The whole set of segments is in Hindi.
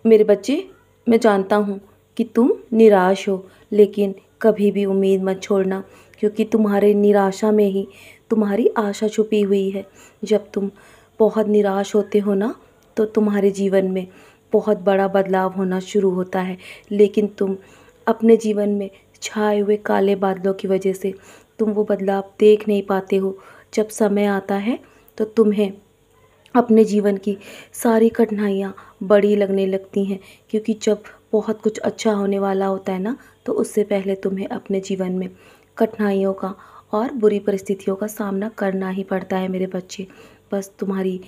मेरे बच्चे, मैं जानता हूँ कि तुम निराश हो, लेकिन कभी भी उम्मीद मत छोड़ना, क्योंकि तुम्हारे निराशा में ही तुम्हारी आशा छुपी हुई है। जब तुम बहुत निराश होते हो ना, तो तुम्हारे जीवन में बहुत बड़ा बदलाव होना शुरू होता है, लेकिन तुम अपने जीवन में छाए हुए काले बादलों की वजह से तुम वो बदलाव देख नहीं पाते हो। जब समय आता है तो तुम्हें अपने जीवन की सारी कठिनाइयाँ बड़ी लगने लगती हैं, क्योंकि जब बहुत कुछ अच्छा होने वाला होता है ना, तो उससे पहले तुम्हें अपने जीवन में कठिनाइयों का और बुरी परिस्थितियों का सामना करना ही पड़ता है मेरे बच्चे। बस तुम्हारी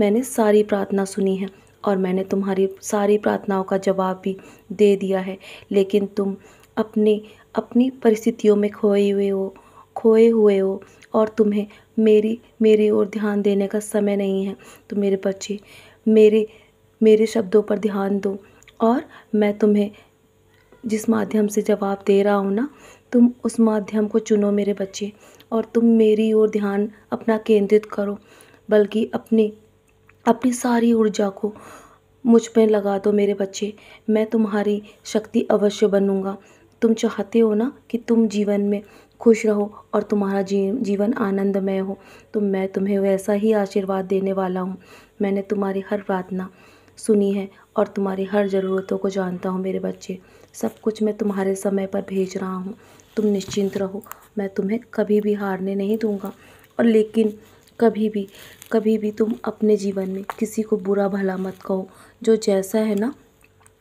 मैंने सारी प्रार्थना सुनी है और मैंने तुम्हारी सारी प्रार्थनाओं का जवाब भी दे दिया है, लेकिन तुम अपनी अपनी परिस्थितियों में खोए हुए हो और तुम्हें मेरी ओर ध्यान देने का समय नहीं है। तो मेरे बच्चे, मेरे मेरे शब्दों पर ध्यान दो और मैं तुम्हें जिस माध्यम से जवाब दे रहा हूँ ना, तुम उस माध्यम को चुनो मेरे बच्चे, और तुम मेरी ओर ध्यान अपना केंद्रित करो, बल्कि अपनी अपनी सारी ऊर्जा को मुझ पे लगा दो मेरे बच्चे। मैं तुम्हारी शक्ति अवश्य बनूंगा। तुम चाहते हो ना कि तुम जीवन में खुश रहो और तुम्हारा जीवन आनंदमय हो, तो मैं तुम्हें वैसा ही आशीर्वाद देने वाला हूँ। मैंने तुम्हारी हर प्रार्थना सुनी है और तुम्हारी हर ज़रूरतों को जानता हूँ मेरे बच्चे। सब कुछ मैं तुम्हारे समय पर भेज रहा हूँ। तुम निश्चिंत रहो, मैं तुम्हें कभी भी हारने नहीं दूँगा। और लेकिन कभी भी तुम अपने जीवन में किसी को बुरा भला मत कहो। जो जैसा है ना,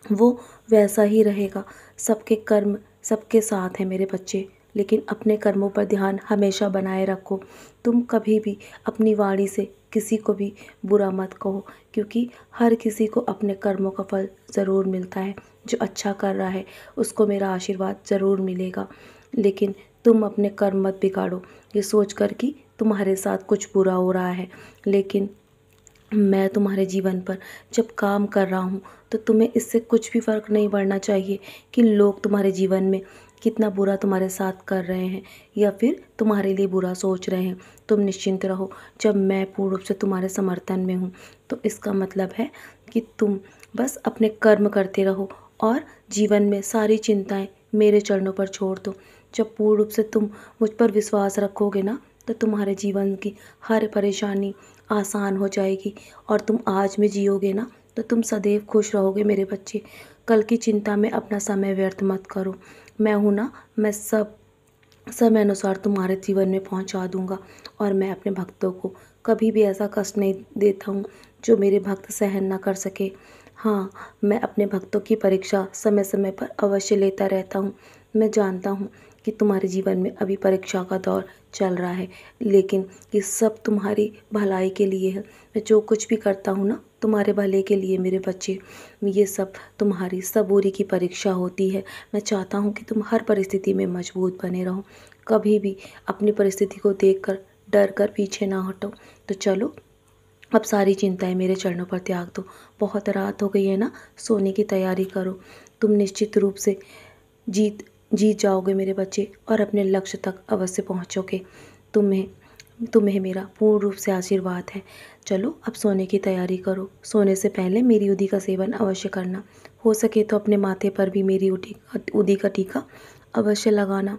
वो वैसा ही रहेगा। सबके कर्म सबके साथ हैं मेरे बच्चे, लेकिन अपने कर्मों पर ध्यान हमेशा बनाए रखो। तुम कभी भी अपनी वाणी से किसी को भी बुरा मत कहो, क्योंकि हर किसी को अपने कर्मों का फल ज़रूर मिलता है। जो अच्छा कर रहा है उसको मेरा आशीर्वाद ज़रूर मिलेगा, लेकिन तुम अपने कर्म मत बिगाड़ो ये सोच कर कि तुम्हारे साथ कुछ बुरा हो रहा है। लेकिन मैं तुम्हारे जीवन पर जब काम कर रहा हूँ, तो तुम्हें इससे कुछ भी फ़र्क नहीं पड़ना चाहिए कि लोग तुम्हारे जीवन में कितना बुरा तुम्हारे साथ कर रहे हैं या फिर तुम्हारे लिए बुरा सोच रहे हैं। तुम निश्चिंत रहो, जब मैं पूर्ण रूप से तुम्हारे समर्थन में हूँ, तो इसका मतलब है कि तुम बस अपने कर्म करते रहो और जीवन में सारी चिंताएं मेरे चरणों पर छोड़ दो। जब पूर्ण रूप से तुम मुझ पर विश्वास रखोगे ना, तो तुम्हारे जीवन की हर परेशानी आसान हो जाएगी और तुम आज में जियोगे ना, तो तुम सदैव खुश रहोगे मेरे बच्चे। कल की चिंता में अपना समय व्यर्थ मत करो। मैं हूँ ना, मैं सब समय अनुसार तुम्हारे जीवन में पहुंचा दूंगा, और मैं अपने भक्तों को कभी भी ऐसा कष्ट नहीं देता हूँ जो मेरे भक्त सहन ना कर सके। हाँ, मैं अपने भक्तों की परीक्षा समय समय पर अवश्य लेता रहता हूँ। मैं जानता हूँ कि तुम्हारे जीवन में अभी परीक्षा का दौर चल रहा है, लेकिन ये सब तुम्हारी भलाई के लिए है। मैं जो कुछ भी करता हूँ ना, तुम्हारे भले के लिए मेरे बच्चे। ये सब तुम्हारी सबूरी की परीक्षा होती है। मैं चाहता हूँ कि तुम हर परिस्थिति में मजबूत बने रहो, कभी भी अपनी परिस्थिति को देखकर डर कर पीछे ना हटो। तो चलो, अब सारी चिंताएं मेरे चरणों पर त्याग दो। बहुत रात हो गई है ना, सोने की तैयारी करो। तुम निश्चित रूप से जीत जीत जाओगे मेरे बच्चे, और अपने लक्ष्य तक अवश्य पहुँचोगे। तुम्हें तुम्हें मेरा पूर्ण रूप से आशीर्वाद है। चलो, अब सोने की तैयारी करो। सोने से पहले मेरी उदी का सेवन अवश्य करना। हो सके तो अपने माथे पर भी मेरी उदी का टीका अवश्य लगाना,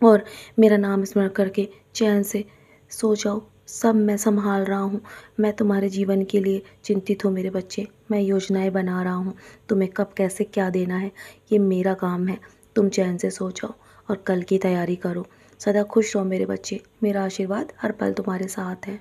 और मेरा नाम स्मरण करके चैन से सो जाओ। सब मैं संभाल रहा हूँ। मैं तुम्हारे जीवन के लिए चिंतित हूँ मेरे बच्चे। मैं योजनाएं बना रहा हूँ। तुम्हें कब कैसे क्या देना है, ये मेरा काम है। तुम चैन से सो जाओ और कल की तैयारी करो। सदा खुश रहो मेरे बच्चे। मेरा आशीर्वाद हर पल तुम्हारे साथ है।